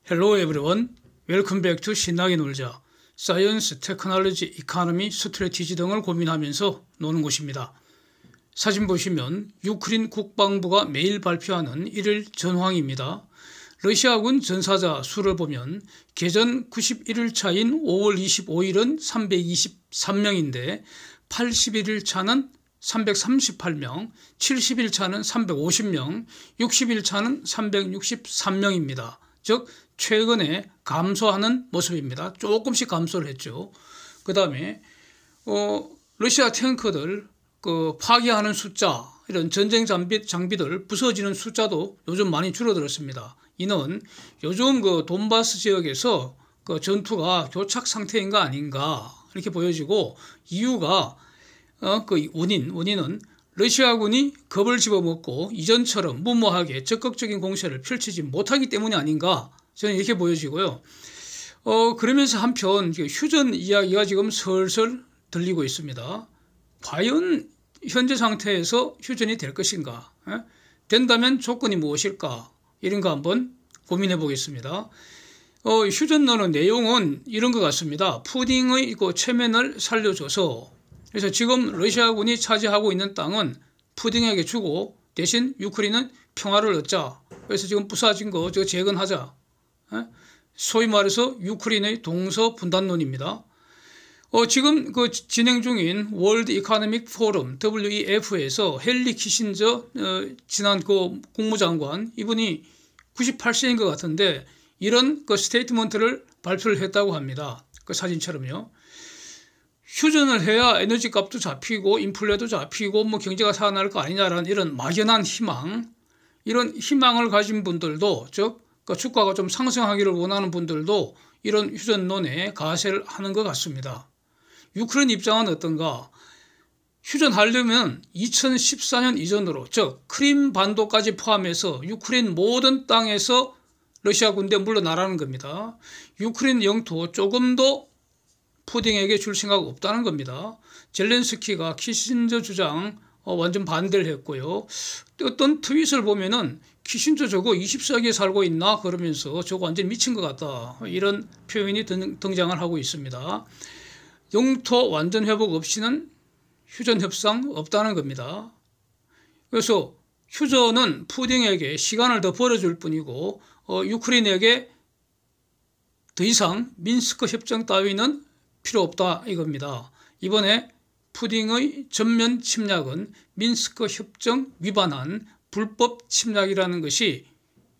Hello everyone. Welcome back to 신나게 놀자. 사이언스, 테크놀로지, 이코노미, 스트래티지 등을 고민하면서 노는 곳입니다. 사진 보시면 유크레인 국방부가 매일 발표하는 1일 전황입니다. 러시아군 전사자 수를 보면 개전 91일 차인 5월 25일은 323명인데 81일 차는 338명, 70일 차는 350명, 60일 차는 363명입니다. 즉 최근에 감소하는 모습입니다. 조금씩 감소를 했죠. 그 다음에 러시아 탱크들 파괴하는 숫자, 이런 전쟁 장비들 부서지는 숫자도 요즘 많이 줄어들었습니다. 이는 요즘 돈바스 지역에서 전투가 교착 상태인가 아닌가 이렇게 보여지고, 이유가 원인은 러시아군이 겁을 집어먹고 이전처럼 무모하게 적극적인 공세를 펼치지 못하기 때문이 아닌가, 저는 이렇게 보여지고요. 그러면서 한편 휴전 이야기가 지금 슬슬 들리고 있습니다. 과연 현재 상태에서 휴전이 될 것인가? 된다면 조건이 무엇일까? 이런 거 한번 고민해 보겠습니다. 휴전론의 내용은 이런 것 같습니다. 푸딩의 체면을 살려줘서, 그래서 지금 러시아군이 차지하고 있는 땅은 푸딩에게 주고 대신 유크레인은 평화를 얻자. 그래서 지금 부서진 거 재건하자. 소위 말해서 유크레인의 동서 분단론입니다. 지금 진행 중인 월드 이코노믹 포럼 WEF에서 헨리 키신저 지난 국무장관, 이분이 98세인 것 같은데 이런 스테이트먼트를 발표를 했다고 합니다. 사진처럼요. 휴전을 해야 에너지 값도 잡히고 인플레도 잡히고 경제가 살아날 거 아니냐라는 이런 막연한 희망, 이런 희망을 가진 분들도, 즉 주가가 좀 상승하기를 원하는 분들도 이런 휴전론에 가세를 하는 것 같습니다. 유크레인 입장은 어떤가? 휴전하려면 2014년 이전으로, 즉 크림 반도까지 포함해서 유크레인 모든 땅에서 러시아 군대 물러나라는 겁니다. 유크레인 영토 조금도 푸딩에게 줄 생각 없다는 겁니다. 젤렌스키가 키신저 주장 완전 반대를 했고요. 어떤 트윗을 보면은 키신저 저거 20세기에 살고 있나 그러면서 저거 완전 미친 것 같다, 이런 표현이 등장을 하고 있습니다. 영토 완전 회복 없이는 휴전 협상 없다는 겁니다. 그래서 휴전은 푸딩에게 시간을 더 벌어줄 뿐이고 유크레인에게 더 이상 민스크 협정 따위는 필요 없다 이겁니다. 이번에 푸딩의 전면 침략은 민스크 협정 위반한 불법 침략이라는 것이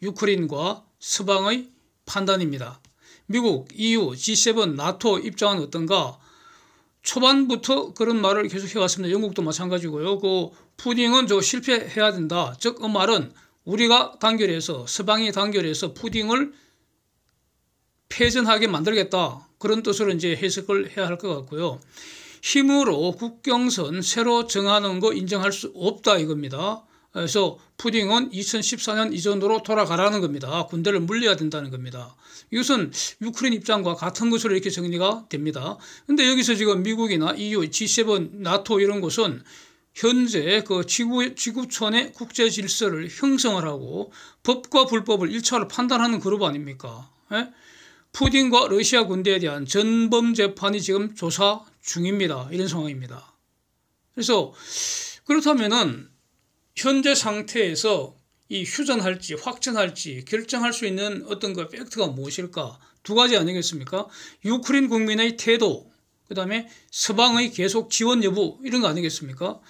유크레인과 서방의 판단입니다. 미국, EU, G7, 나토 입장은 어떤가? 초반부터 그런 말을 계속 해왔습니다. 영국도 마찬가지고요. 푸딩은 실패해야 된다. 즉 말은 우리가 단결해서, 서방이 단결해서 푸딩을 패전하게 만들겠다, 그런 뜻으로 이제 해석을 해야 할 것 같고요. 힘으로 국경선 새로 정하는 거 인정할 수 없다 이겁니다. 그래서 푸딩은 2014년 이전으로 돌아가라는 겁니다. 군대를 물려야 된다는 겁니다. 이것은 유크레인 입장과 같은 것으로 이렇게 정리가 됩니다. 그런데 여기서 지금 미국이나 EU, G7, 나토 이런 곳은 현재 지구촌의 국제 질서를 형성을 하고 법과 불법을 1차로 판단하는 그룹 아닙니까? 푸딩과 러시아 군대에 대한 전범 재판이 지금 조사 중입니다. 이런 상황입니다. 그래서 그렇다면은 현재 상태에서 이 휴전할지 확전할지 결정할 수 있는 어떤 팩트가 무엇일까? 두 가지 아니겠습니까? 유크레인 국민의 태도, 그 다음에 서방의 계속 지원 여부, 이런 거 아니겠습니까?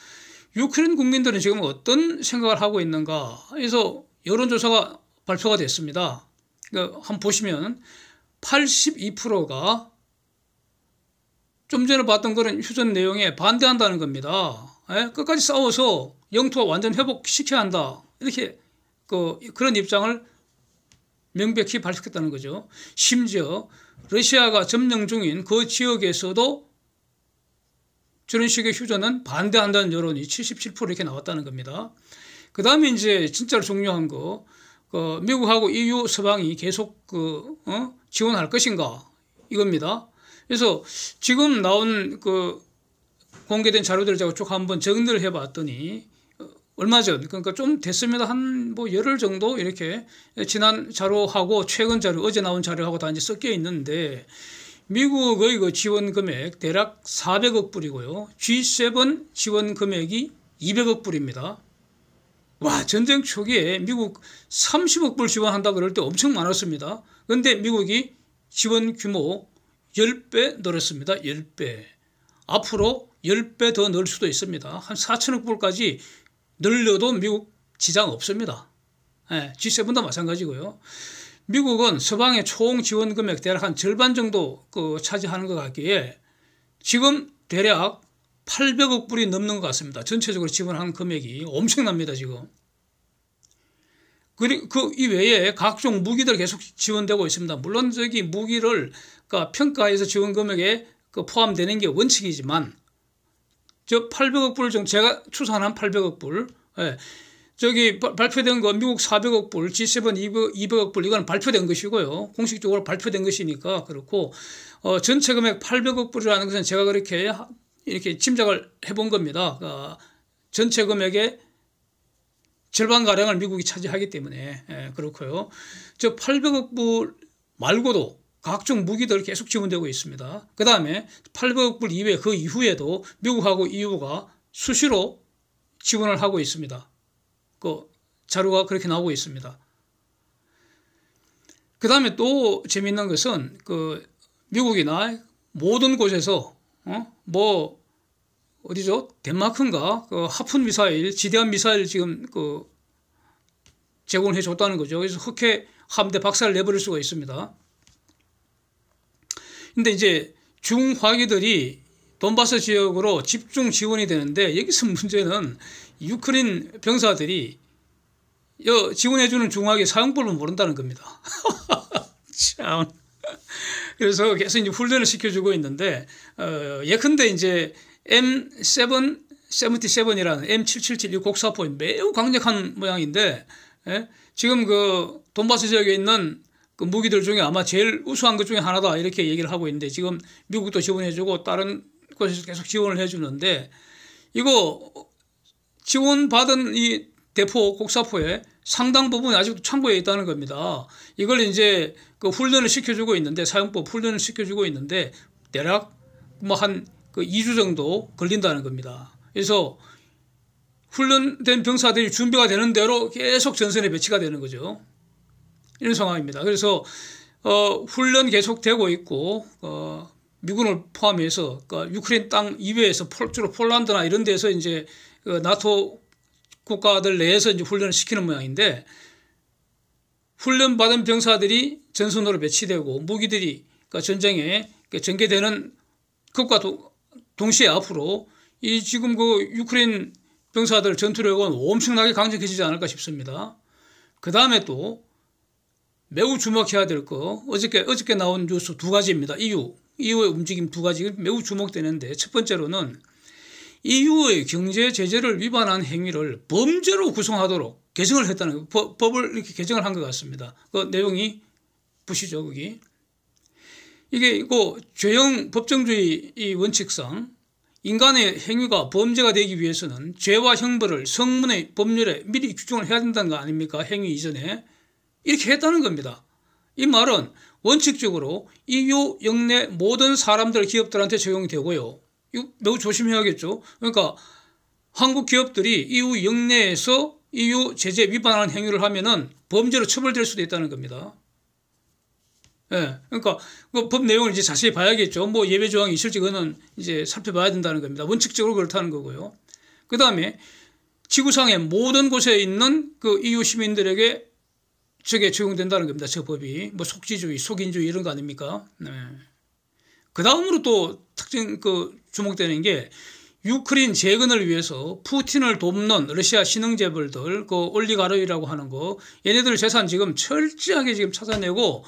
유크레인 국민들은 지금 어떤 생각을 하고 있는가? 그래서 여론조사가 발표가 됐습니다. 한번 보시면 82%가 좀 전에 봤던 그런 휴전 내용에 반대한다는 겁니다. 끝까지 싸워서 영토 완전 회복시켜야 한다, 이렇게 그런 입장을 명백히 밝혔다는 거죠. 심지어 러시아가 점령 중인 그 지역에서도 저런 식의 휴전은 반대한다는 여론이 77% 이렇게 나왔다는 겁니다. 그 다음에 이제 진짜로 중요한 거, 미국하고 EU 서방이 계속 지원할 것인가 이겁니다. 그래서 지금 나온 공개된 자료들을 제가 쭉 한번 정리를 해봤더니 얼마 전, 그러니까 좀 됐습니다. 한 뭐 열흘 정도 이렇게 지난 자료하고 최근 자료, 어제 나온 자료하고 다 이제 섞여 있는데 미국의 그 지원 금액 대략 400억 불이고요. G7 지원 금액이 200억 불입니다. 와, 전쟁 초기에 미국 30억 불 지원한다 그럴 때 엄청 많았습니다. 그런데 미국이 지원 규모 10배 늘었습니다. 10배. 앞으로 10배 더 늘 수도 있습니다. 한 4천억 불까지 늘려도 미국 지장 없습니다. G7도 마찬가지고요. 미국은 서방의 총 지원 금액 대략 한 절반 정도 차지하는 것 같기에 지금 대략 800억 불이 넘는 것 같습니다. 전체적으로 지원하는 금액이 엄청납니다, 지금. 그리고 그 이외에 각종 무기들 계속 지원되고 있습니다. 물론 저기 무기를 평가해서 지원 금액에 포함되는 게 원칙이지만 저 800억 불 정도 제가 추산한 800억 불, 저기 발표된 거 미국 400억 불, G7 200억 불 이건 발표된 것이고요. 공식적으로 발표된 것이니까 그렇고 전체 금액 800억 불이라는 것은 제가 그렇게 이렇게 짐작을 해본 겁니다. 전체 금액의 절반가량을 미국이 차지하기 때문에 그렇고요. 저 800억 불 말고도 각종 무기들 계속 지원되고 있습니다. 그 다음에 800억 불 이외에 그 이후에도 미국하고 EU가 수시로 지원을 하고 있습니다. 그 자료가 그렇게 나오고 있습니다. 그 다음에 또 재미있는 것은 그 미국이나 모든 곳에서 뭐 어디죠? 덴마크인가? 그 하푼 미사일, 지대함 미사일 지금 제공을 해줬다는 거죠. 그래서 흑해 함대 박살을 내버릴 수가 있습니다. 근데 이제 중화기들이 돈바스 지역으로 집중 지원이 되는데 여기서 문제는 유크레인 병사들이 지원해주는 중화기 사용법을 모른다는 겁니다. 참. 그래서 계속 이제 훈련을 시켜주고 있는데, 예컨대 이제 M777이라는 M777 곡사포 매우 강력한 모양인데, 지금 그 돈바스 지역에 있는 그 무기들 중에 아마 제일 우수한 것 중에 하나다 이렇게 얘기를 하고 있는데 지금 미국도 지원해주고 다른 곳에서 계속 지원을 해주는데 이거 지원받은 이 대포 곡사포의 상당 부분이 아직도 창고에 있다는 겁니다. 이걸 이제 그 훈련을 시켜주고 있는데 사용법 훈련을 시켜주고 있는데 대략 뭐 한 그 2주 정도 걸린다는 겁니다. 그래서 훈련된 병사들이 준비가 되는 대로 계속 전선에 배치가 되는 거죠. 이런 상황입니다. 그래서 훈련 계속되고 있고 미군을 포함해서 유크레인 땅 이외에서 주로 폴란드나 이런 데서 이제 나토 국가들 내에서 이제 훈련을 시키는 모양인데 훈련받은 병사들이 전선으로 배치되고 무기들이 전쟁에 전개되는 것과 동시에 앞으로 이 지금 그 유크레인 병사들 전투력은 엄청나게 강력해지지 않을까 싶습니다. 그 다음에 또 매우 주목해야 될 거 어저께 나온 뉴스 두 가지입니다. EU의 움직임 두 가지 매우 주목되는데 첫 번째로는 EU의 경제 제재를 위반한 행위를 범죄로 구성하도록 개정을 했다는 법을 이렇게 개정을 한 것 같습니다. 그 내용이 보시죠. 거기 이게 죄형 법정주의 이 원칙상 인간의 행위가 범죄가 되기 위해서는 죄와 형벌을 성문의 법률에 미리 규정을 해야 된다는 거 아닙니까? 행위 이전에 이렇게 했다는 겁니다. 이 말은 원칙적으로 EU 영내 모든 사람들 기업들한테 적용이 되고요. 이거 매우 조심해야겠죠. 그러니까 한국 기업들이 EU 영내에서 EU 제재 위반하는 행위를 하면은 범죄로 처벌될 수도 있다는 겁니다. 그러니까 그 법 내용을 이제 자세히 봐야겠죠. 뭐 예외 조항이 있을지 그거는 이제 살펴봐야 된다는 겁니다. 원칙적으로 그렇다는 거고요. 그 다음에 지구상의 모든 곳에 있는 그 EU 시민들에게 저게 적용된다는 겁니다. 저 법이 뭐 속지주의, 속인주의 이런 거 아닙니까? 그 다음으로 또 특징 주목되는 게 유크레인 재건을 위해서 푸틴을 돕는 러시아 신흥재벌들, 그 올리가르이라고 하는 거, 얘네들 재산 지금 철저하게 지금 찾아내고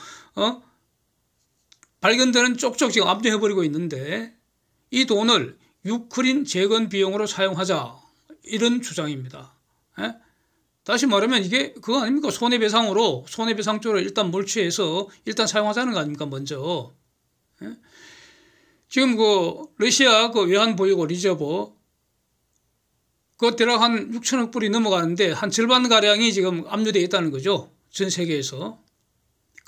발견되는 쪽쪽 지금 압류해버리고 있는데 이 돈을 유크레인 재건 비용으로 사용하자 이런 주장입니다. 다시 말하면 이게 그거 아닙니까? 손해배상으로 손해배상 쪽으로 일단 몰취해서 일단 사용하자는 거 아닙니까? 먼저. 지금 그 러시아 그 외환보유고 리저브 그 대략 한 6천억 불이 넘어가는데 한 절반가량이 지금 압류되어 있다는 거죠. 전 세계에서.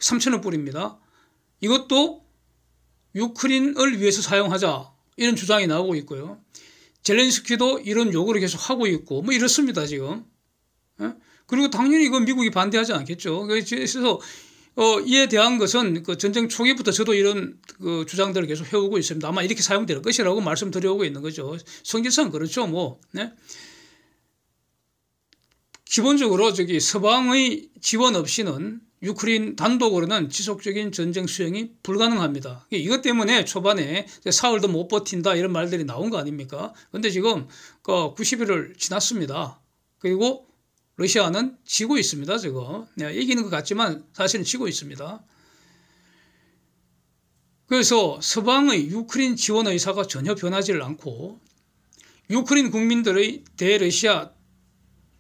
3천억 불입니다. 이것도 유크린을 위해서 사용하자 이런 주장이 나오고 있고요. 젤렌스키도 이런 요구를 계속 하고 있고 뭐 이렇습니다 지금. 그리고 당연히 이건 미국이 반대하지 않겠죠. 그래서 이에 대한 것은 그 전쟁 초기부터 저도 이런 그 주장들을 계속 해오고 있습니다. 아마 이렇게 사용될 것이라고 말씀드려오고 있는 거죠. 성질상 그렇죠. 뭐. 네? 기본적으로 서방의 지원 없이는 유크레인 단독으로는 지속적인 전쟁 수행이 불가능합니다. 이것 때문에 초반에 사흘도 못 버틴다 이런 말들이 나온 거 아닙니까? 그런데 지금 90일을 지났습니다. 그리고 러시아는 지고 있습니다. 지금 이기는 것 같지만 사실은 지고 있습니다. 그래서 서방의 유크레인 지원 의사가 전혀 변하지를 않고 유크레인 국민들의 대러시아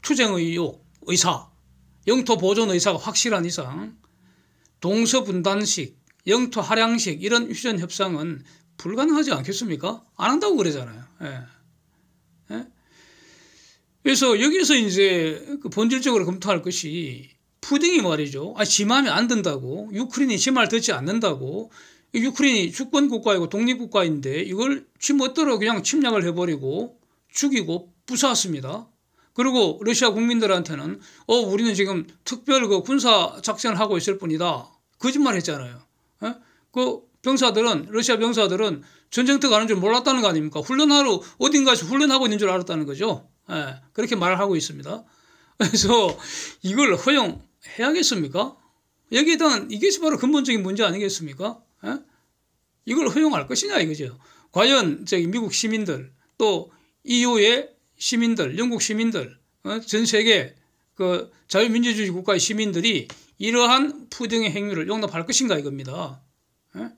투쟁 의사, 영토 보존 의사가 확실한 이상 동서분단식, 영토 할양식 이런 휴전 협상은 불가능하지 않겠습니까? 안 한다고 그러잖아요. 예. 예? 그래서 여기서 이제 본질적으로 검토할 것이 푸딩이 말이죠. 지 마음에 안 든다고, 유크레인이 지 말 듣지 않는다고, 유크레인이 주권국가이고 독립국가인데 이걸 지 멋대로 그냥 침략을 해버리고 죽이고 부수었습니다. 그리고 러시아 국민들한테는 우리는 지금 특별 군사 작전을 하고 있을 뿐이다. 거짓말 했잖아요. 예? 그 병사들은 러시아 병사들은 전쟁터 가는 줄 몰랐다는 거 아닙니까? 훈련하러 어딘가에서 훈련하고 있는 줄 알았다는 거죠. 예, 그렇게 말을 하고 있습니다. 그래서 이걸 허용해야겠습니까? 여기에 대한 이게 바로 근본적인 문제 아니겠습니까? 예? 이걸 허용할 것이냐 이거죠. 과연 미국 시민들 또 EU의 시민들, 영국 시민들, 전 세계 그 자유민주주의 국가의 시민들이 이러한 푸딩의 행위를 용납할 것인가 이겁니다. 예?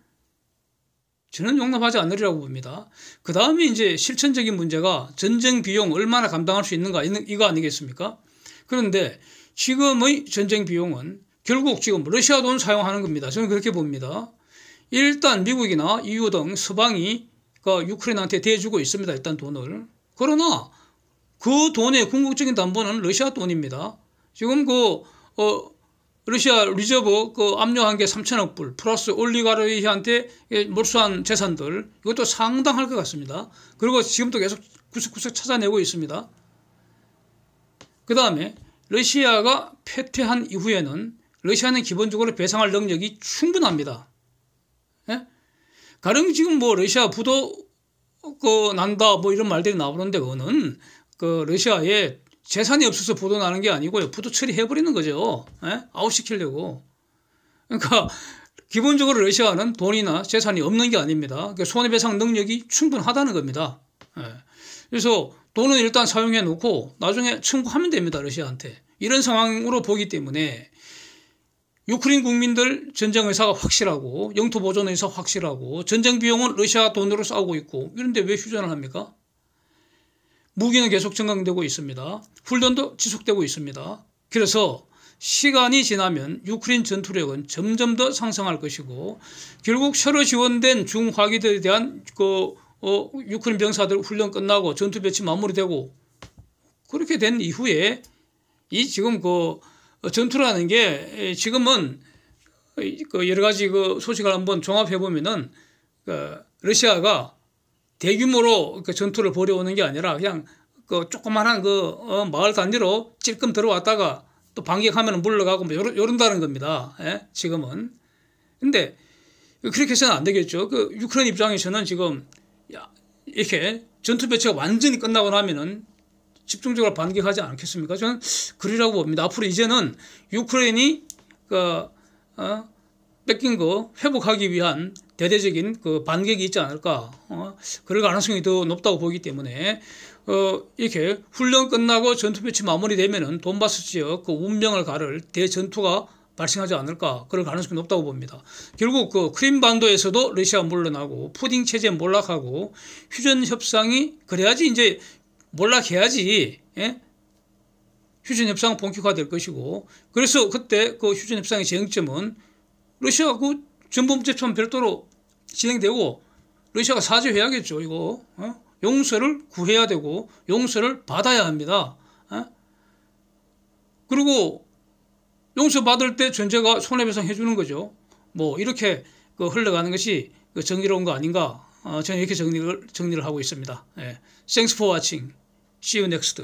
저는 용납하지 않으리라고 봅니다. 그 다음에 이제 실천적인 문제가 전쟁 비용 얼마나 감당할 수 있는가 이거 아니겠습니까? 그런데 지금의 전쟁 비용은 결국 지금 러시아 돈 사용하는 겁니다. 저는 그렇게 봅니다. 일단 미국이나 EU 등 서방이 유크레인한테 대주고 있습니다. 일단 돈을. 그러나 그 돈의 궁극적인 담보는 러시아 돈입니다. 지금 러시아 리저브 압류한 게 3천억 불 플러스 올리가르히한테 몰수한 재산들 이것도 상당할 것 같습니다. 그리고 지금도 계속 구석구석 찾아내고 있습니다. 그 다음에 러시아가 패퇴한 이후에는 러시아는 기본적으로 배상할 능력이 충분합니다. 예? 가령 지금 러시아 부도 난다 이런 말들이 나오는데 그거는 러시아에 재산이 없어서 부도 나는 게 아니고요. 부도 처리해버리는 거죠. 예? 아웃시키려고. 그러니까 기본적으로 러시아는 돈이나 재산이 없는 게 아닙니다. 그러니까 손해배상 능력이 충분하다는 겁니다. 예. 그래서 돈은 일단 사용해 놓고 나중에 청구하면 됩니다. 러시아한테. 이런 상황으로 보기 때문에 유크레인 국민들 전쟁 의사가 확실하고 영토 보존 의사 확실하고 전쟁 비용은 러시아 돈으로 싸우고 있고 이런데 왜 휴전을 합니까? 무기는 계속 증강되고 있습니다. 훈련도 지속되고 있습니다. 그래서 시간이 지나면 유크레인 전투력은 점점 더 상승할 것이고 결국 새로 지원된 중화기들에 대한 유크레인 병사들 훈련 끝나고 전투 배치 마무리되고 그렇게 된 이후에 이 지금 전투라는 게 지금은 여러 가지 소식을 한번 종합해 보면은 러시아가 대규모로 전투를 벌여오는 게 아니라 그냥 조그만한 마을 단위로 찔끔 들어왔다가 또 반격하면 물러가고 이런다는 겁니다. 예? 지금은. 근데 그렇게 해서는 안 되겠죠. 유크레인 입장에서는 지금 이렇게 전투 배치가 완전히 끝나고 나면은 집중적으로 반격하지 않겠습니까? 저는 그리라고 봅니다. 앞으로 이제는 유크레인이 뺏긴 거 회복하기 위한 대대적인 반격이 있지 않을까. 그럴 가능성이 더 높다고 보기 때문에 이렇게 훈련 끝나고 전투 배치 마무리되면은 돈바스 지역 운명을 가를 대전투가 발생하지 않을까. 그럴 가능성이 높다고 봅니다. 결국 크림반도에서도 러시아 물러나고 푸딩 체제 몰락하고 휴전 협상이 그래야지 이제 몰락해야지. 예? 휴전 협상은 본격화될 것이고 그래서 그때 휴전 협상의 쟁점은 러시아 전범 재판 별도로 진행되고 러시아가 사죄해야겠죠. 이거 용서를 구해야 되고 용서를 받아야 합니다. 그리고 용서받을 때 전제가 손해배상 해주는 거죠. 뭐 이렇게 흘러가는 것이 정의로운 거 아닌가, 저는 이렇게 정리를 하고 있습니다. Thanks for watching. See you next.